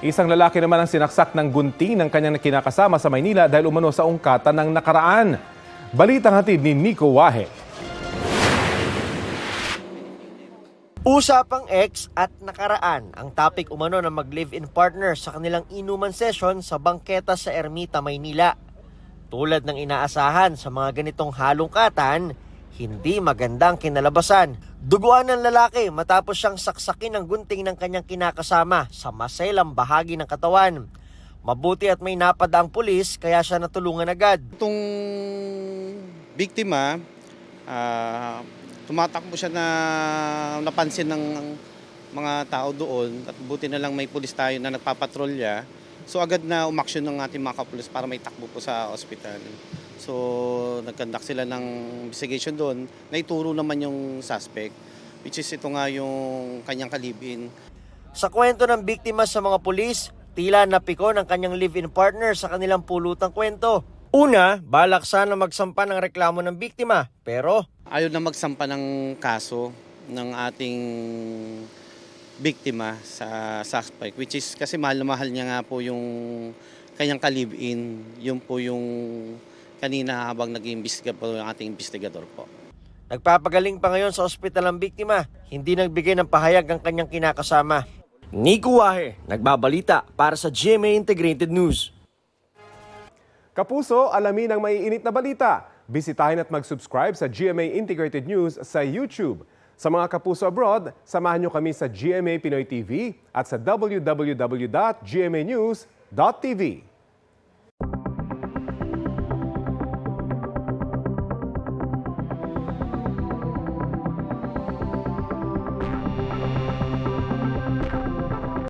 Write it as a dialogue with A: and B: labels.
A: Isang lalaki naman ang sinaksak ng gunting ng kanyang kinakasama sa Maynila dahil umano sa ungkatan ng nakaraan. Balitang hatid ni Nico Wahe.
B: Usapang ex at nakaraan ang topic umano ng mag-live-in partner sa kanilang inuman session sa bangketa sa Ermita, Maynila. Tulad ng inaasahan sa mga ganitong halungkatan, hindi magandang kinalabasan. Duguan ng lalaki matapos siyang saksakin ng gunting ng kanyang kinakasama sa maselang bahagi ng katawan. Mabuti at may napadaang pulis kaya siya natulungan agad.
C: Itong biktima, tumatakbo siya na napansin ng mga tao doon at buti na lang may pulis tayo na nagpapatrolya. So agad na umaksyon ng ating mga kapulis para may takbo po sa ospital. So nag-conduct sila ng investigation doon. Naituro naman yung suspect, which is ito nga yung kanyang kalibin.
B: Sa kwento ng biktima sa mga pulis, tila napiko ng kanyang live-in partner sa kanilang pulutang kwento. Una, balak sana magsampa ng reklamo ng biktima, pero
C: Ayaw na magsampa ng kaso ng ating biktima sa suspect, which is kasi mahal na mahal niya nga po yung kanyang kalibin. Yun po yung kanina habang nag-iimbestiga po yung ating investigador po.
B: nagpapagaling pa ngayon sa ospital ang biktima. Hindi nagbigay ng pahayag ang kanyang kinakasama. Nico Wahe, nagbabalita para sa GMA Integrated News.
A: Kapuso, alamin ang maiinit na balita. Bisitahin at mag-subscribe sa GMA Integrated News sa YouTube. Sa mga kapuso abroad, samahan nyo kami sa GMA Pinoy TV at sa www.gmanews.tv.